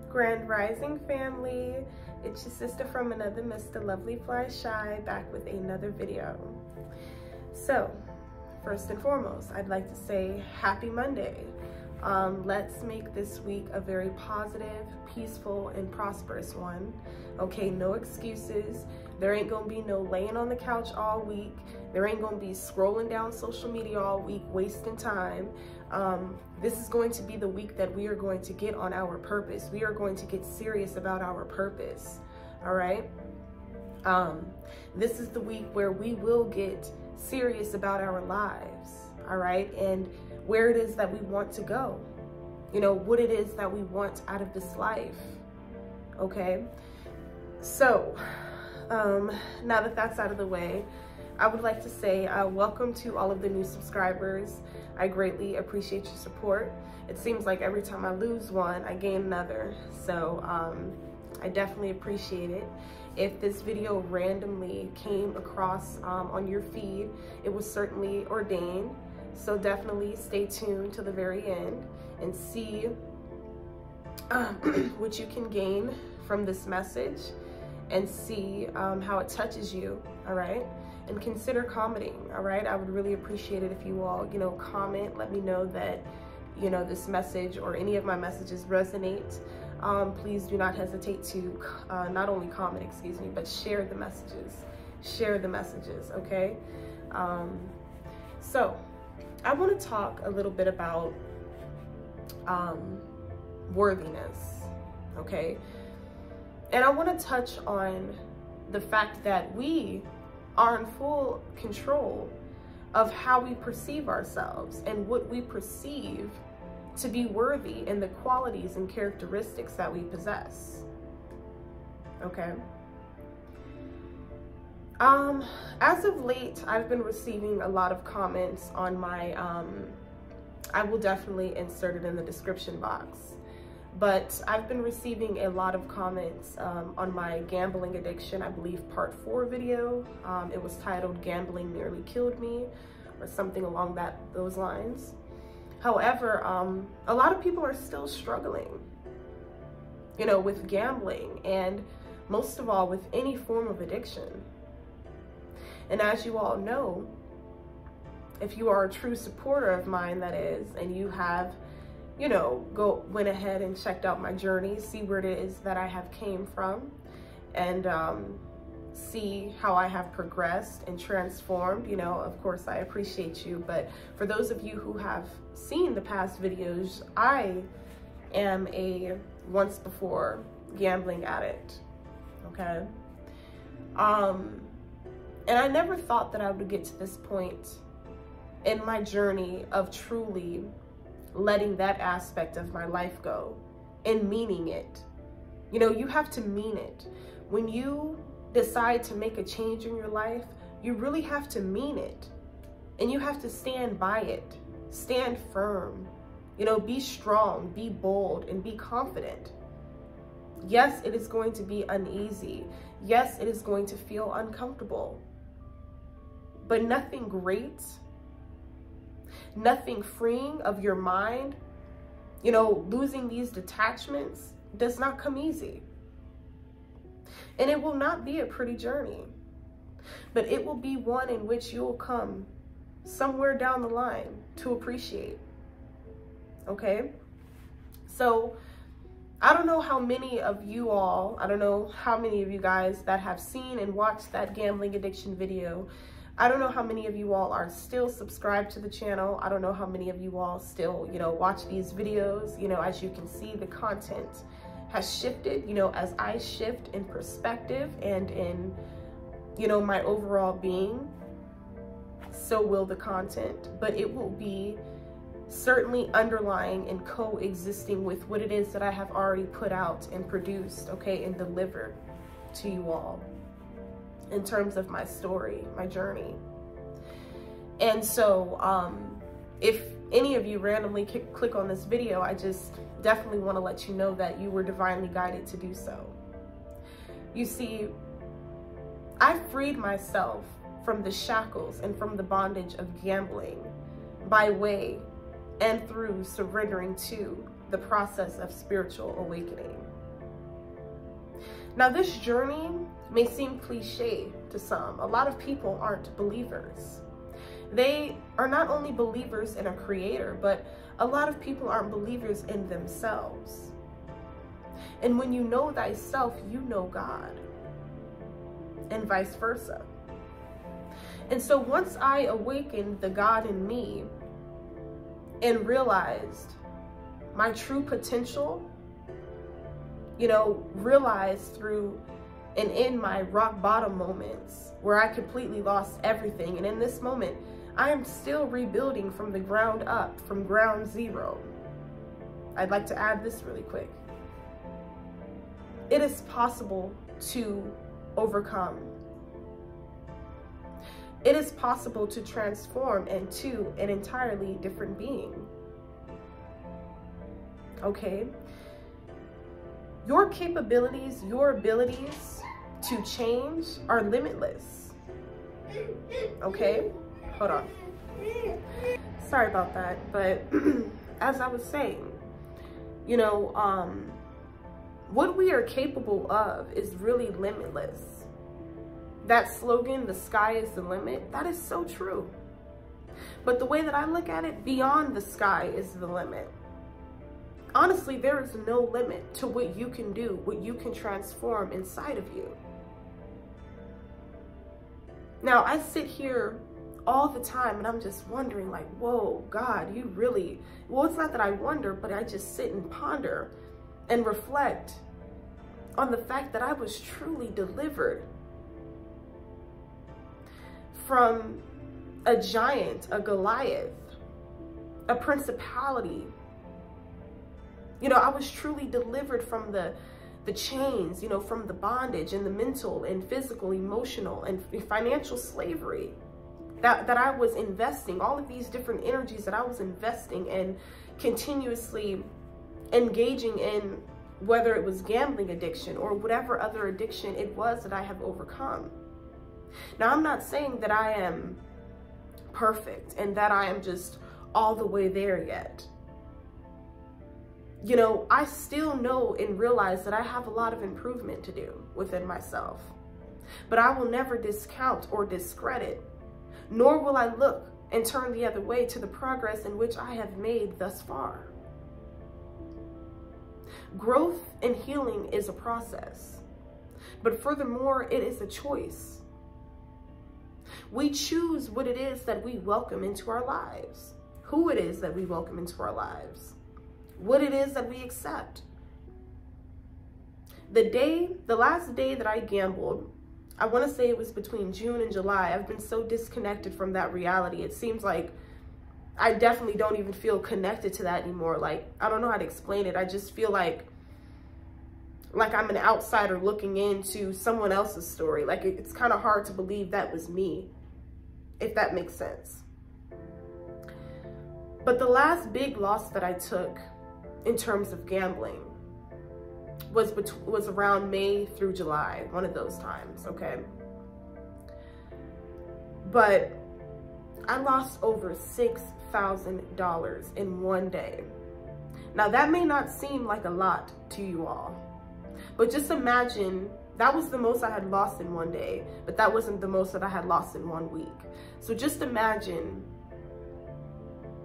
Grand Rising family, it's your sister from another Mr. Lovely Fly Shy, back with another video. So first and foremost, I'd like to say happy Monday. Let's make this week a very positive, peaceful, and prosperous one. Okay, no excuses. There ain't gonna be no laying on the couch all week. There ain't gonna be scrolling down social media all week, wasting time. This is going to be the week that we are going to get on our purpose. We are going to get serious about our purpose, all right? This is the week where we will get serious about our lives, all right? And where it is that we want to go, you know, what it is that we want out of this life, okay? So, now that that's out of the way, I would like to say welcome to all of the new subscribers. I greatly appreciate your support. It seems like every time I lose one, I gain another. So I definitely appreciate it. If this video randomly came across on your feed, it was certainly ordained. So definitely stay tuned to the very end and see what you can gain from this message and see how it touches you, all right? And consider commenting, all right? I would really appreciate it if you all, you know, comment, let me know that, you know, this message or any of my messages resonate. Please do not hesitate to not only comment, excuse me, but share the messages. Share the messages, okay? So I want to talk a little bit about worthiness, okay? And I want to touch on the fact that we are in full control of how we perceive ourselves and what we perceive to be worthy and the qualities and characteristics that we possess, okay? As of late, I've been receiving a lot of comments on my, I will definitely insert it in the description box, but I've been receiving a lot of comments on my gambling addiction, I believe part 4 video. It was titled "Gambling Nearly Killed Me" or something along those lines. However, a lot of people are still struggling, you know, with gambling and most of all with any form of addiction. And as you all know, if you are a true supporter of mine, that is, and you have, you know, went ahead and checked out my journey, see where it is that I have came from, and see how I have progressed and transformed, you know, of course I appreciate you. But for those of you who have seen the past videos, I am a once before gambling addict, okay? And I never thought that I would get to this point in my journey of truly letting that aspect of my life go and meaning it. You know, you have to mean it. When you decide to make a change in your life, you really have to mean it. And you have to stand by it. Stand firm. You know, be strong, be bold, and be confident. Yes, it is going to be uneasy. Yes, it is going to feel uncomfortable. But nothing great, nothing freeing of your mind, you know, losing these detachments does not come easy. And it will not be a pretty journey, but it will be one in which you'll come somewhere down the line to appreciate, okay? So I don't know how many of you all, I don't know how many of you guys that have seen and watched that gambling addiction video. I don't know how many of you all are still subscribed to the channel. I don't know how many of you all still, you know, watch these videos. You know, as you can see, the content has shifted, you know, as I shift in perspective and in, you know, my overall being, so will the content, but it will be certainly underlying and coexisting with what it is that I have already put out and produced, okay, and delivered to you all in terms of my story, my journey. And so if any of you randomly click on this video, I just definitely want to let you know that you were divinely guided to do so. You see, I freed myself from the shackles and from the bondage of gambling by way and through surrendering to the process of spiritual awakening. Now, this journey may seem cliche to some. A lot of people aren't believers. They are not only believers in a creator, but a lot of people aren't believers in themselves. And when you know thyself, you know God, and vice versa. And so once I awakened the God in me and realized my true potential, realized through and in my rock bottom moments where I completely lost everything. And in this moment, I am still rebuilding from the ground up, from ground zero. I'd like to add this really quick. It is possible to overcome. It is possible to transform into an entirely different being. Okay? Your capabilities, your abilities to change are limitless. Okay? Hold on. Sorry about that, but as I was saying, what we are capable of is really limitless. That slogan, the sky is the limit, that is so true. But the way that I look at it, beyond the sky is the limit. Honestly, there is no limit to what you can do, what you can transform inside of you. Now, I sit here all the time and I'm just wondering, like, whoa, God, you really, well, it's not that I wonder, but I just sit and ponder and reflect on the fact that I was truly delivered from a giant, a Goliath, a principality. I was truly delivered from the chains, from the bondage and the mental and physical, emotional and financial slavery that I was investing, all of these different energies that I was investing and continuously engaging in, whether it was gambling addiction or whatever other addiction it was that I have overcome. Now, I'm not saying that I am perfect and that I am just all the way there yet. I still know and realize that I have a lot of improvement to do within myself. But I will never discount or discredit, nor will I look and turn the other way to the progress in which I have made thus far. Growth and healing is a process, but furthermore, it is a choice. We choose what it is that we welcome into our lives, who it is that we welcome into our lives, what it is that we accept. The last day that I gambled, I want to say it was between June and July. I've been so disconnected from that reality. It seems like I definitely don't even feel connected to that anymore. Like, I don't know how to explain it. I just feel like I'm an outsider looking into someone else's story. Like, it's kind of hard to believe that was me, if that makes sense. But the last big loss that I took in terms of gambling was around May through July, one of those times, okay? But I lost over $6,000 in one day. Now, that may not seem like a lot to you all, but just imagine that was the most I had lost in one day, but that wasn't the most that I had lost in 1 week. So just imagine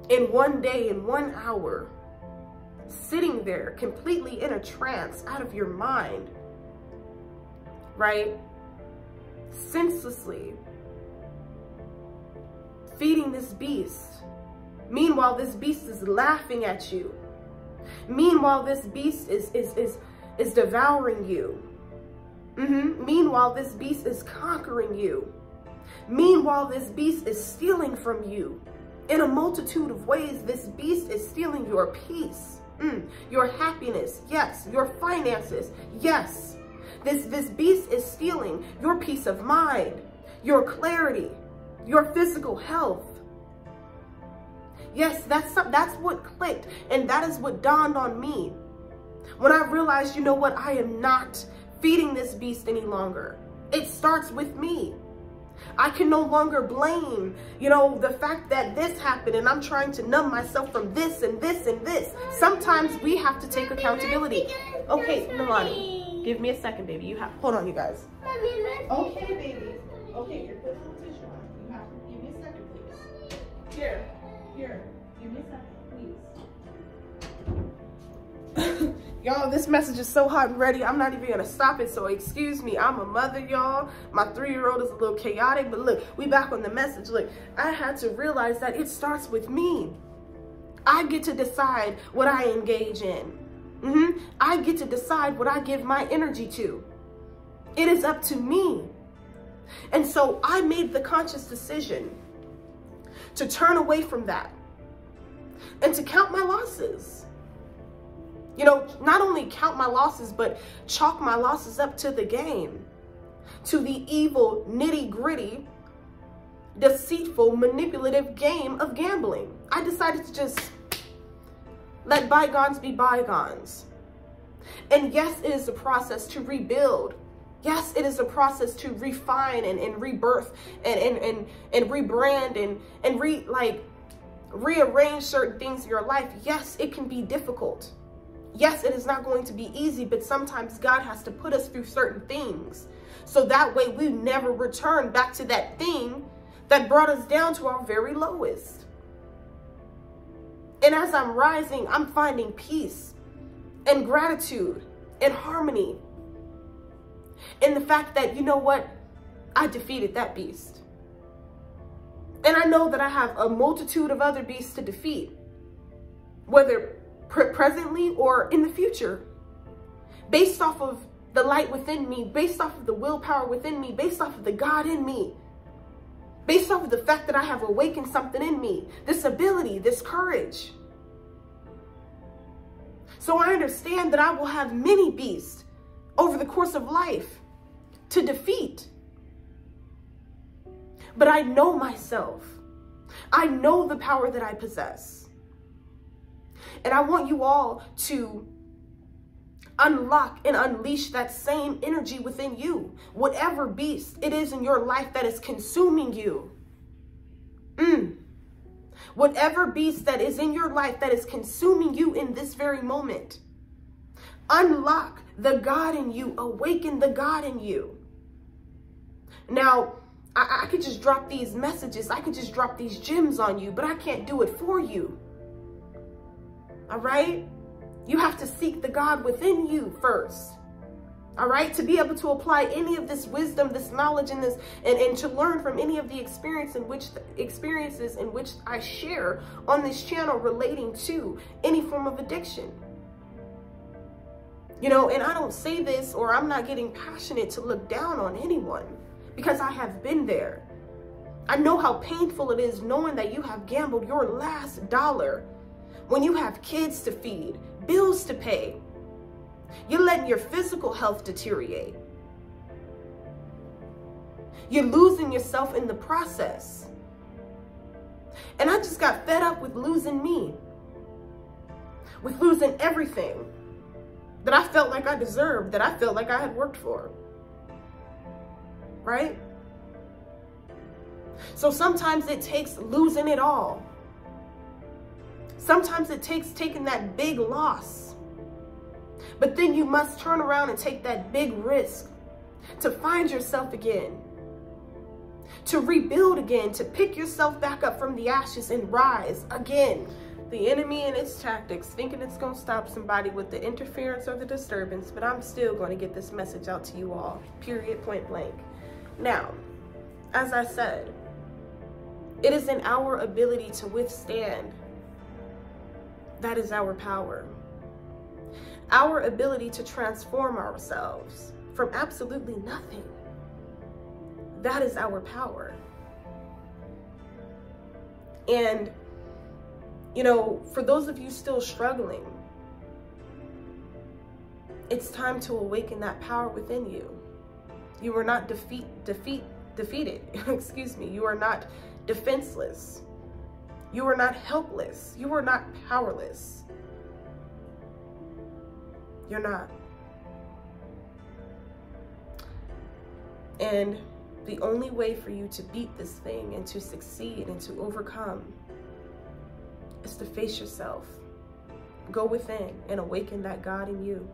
in one day, in 1 hour, sitting there completely in a trance, out of your mind, right? Senselessly feeding this beast. Meanwhile, this beast is laughing at you. Meanwhile, this beast is devouring you. Meanwhile, this beast is conquering you. Meanwhile, this beast is stealing from you. In a multitude of ways, this beast is stealing your peace, your happiness, yes, your finances, yes. This beast is stealing your peace of mind, your clarity, your physical health. Yes, that's what clicked, and that is what dawned on me when I realized, you know what, I am not feeding this beast any longer. It starts with me. I can no longer blame, the fact that this happened and I'm trying to numb myself from this and this and this. Sometimes we have to take accountability. Okay, Nalani. Give me a second, baby. You have, hold on, you guys. Okay, baby. Okay, you're putting some tissue on. You have to give me a second, please. Here. Give me a second, please. Y'all, this message is so hot and ready. I'm not even gonna stop it, so excuse me. I'm a mother, y'all. My 3-year-old is a little chaotic, but look, we back on the message. Look, I had to realize that it starts with me. I get to decide what I engage in. I get to decide what I give my energy to. It is up to me. And so I made the conscious decision to turn away from that and to count my losses. You know, not only count my losses, but chalk my losses up to the game, to the evil, nitty-gritty, deceitful, manipulative game of gambling. I decided to just let bygones be bygones. And yes, it is a process to rebuild. Yes, it is a process to refine and rebirth and rebrand and rearrange certain things in your life. Yes, it can be difficult. Yes, it is not going to be easy, but sometimes God has to put us through certain things. So that way we never return back to that thing that brought us down to our very lowest. And as I'm rising, I'm finding peace and gratitude and harmony. And the fact that, you know what? I defeated that beast. And I know that I have a multitude of other beasts to defeat, whether presently or in the future, based off of the light within me, based off of the willpower within me, based off of the God in me, based off of the fact that I have awakened something in me, this ability, this courage. So I understand that I will have many beasts over the course of life to defeat. But I know myself. I know the power that I possess. And I want you all to unlock and unleash that same energy within you. Whatever beast it is in your life that is consuming you. Whatever beast that is in your life that is consuming you in this very moment. Unlock the God in you. Awaken the God in you. Now, I could just drop these messages. I could just drop these gems on you, but I can't do it for you. All right? You have to seek the God within you first. All right? To be able to apply any of this wisdom, this knowledge, and this, and to learn from any of the experiences in which I share on this channel relating to any form of addiction. You know, and I don't say this, or I'm not getting passionate to look down on anyone, because I have been there. I know how painful it is knowing that you have gambled your last dollar when you have kids to feed, bills to pay. You're letting your physical health deteriorate. You're losing yourself in the process. And I just got fed up with losing me, with losing everything that I felt like I deserved, that I felt like I had worked for. Right? So sometimes it takes losing it all. Sometimes it takes taking that big loss. But then you must turn around and take that big risk to find yourself again, to rebuild again, to pick yourself back up from the ashes and rise again. The enemy and its tactics, thinking it's going to stop somebody with the interference or the disturbance, but I'm still going to get this message out to you all, period, point blank. Now, as I said, it is in our ability to withstand. That is our power. Our ability to transform ourselves from absolutely nothing. That is our power. And, you know, for those of you still struggling, it's time to awaken that power within you. You are not defeated. Excuse me. You are not defenseless. You are not helpless. You are not powerless. You're not. And the only way for you to beat this thing and to succeed and to overcome is to face yourself. Go within and awaken that God in you.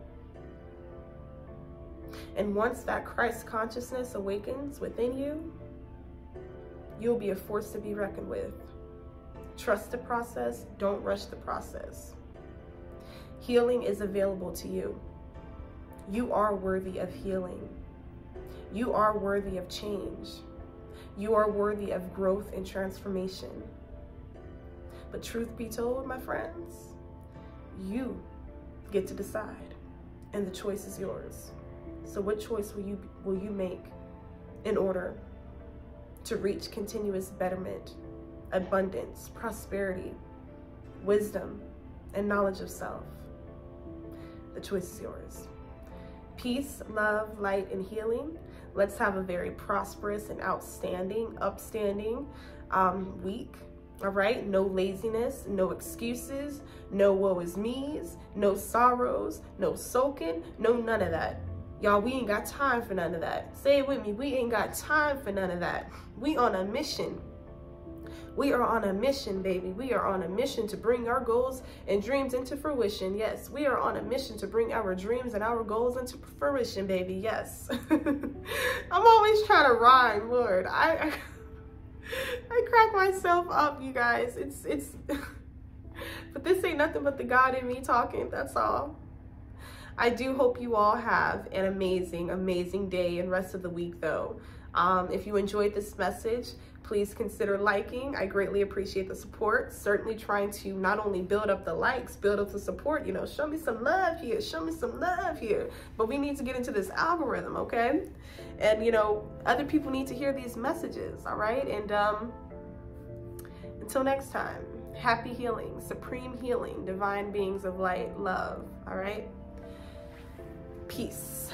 And once that Christ consciousness awakens within you, you'll be a force to be reckoned with. Trust the process. Don't rush the process. Healing is available to you. You are worthy of healing. You are worthy of change. You are worthy of growth and transformation. But truth be told, my friends, you get to decide, and the choice is yours. So what choice will you make in order to reach continuous betterment, abundance, prosperity, wisdom, and knowledge of self? The choice is yours. Peace, love, light, and healing. Let's have a very prosperous and upstanding week. All right, no laziness, no excuses, no woe is me's, no sorrows, no sulking, no none of that. Y'all, we ain't got time for none of that. Say it with me, we ain't got time for none of that. We on a mission. We are on a mission, baby. We are on a mission to bring our goals and dreams into fruition. Yes, we are on a mission to bring our dreams and our goals into fruition, baby. Yes. I'm always trying to rhyme, Lord. I crack myself up, you guys. It's but this ain't nothing but the God in me talking. That's all. I do hope you all have an amazing, amazing day and rest of the week, though. If you enjoyed this message, please consider liking. I greatly appreciate the support. Certainly trying to not only build up the likes, build up the support, you know, show me some love here, show me some love here. But we need to get into this algorithm, okay? And, you know, other people need to hear these messages, all right? And until next time, happy healing, supreme healing, divine beings of light, love, all right? Peace.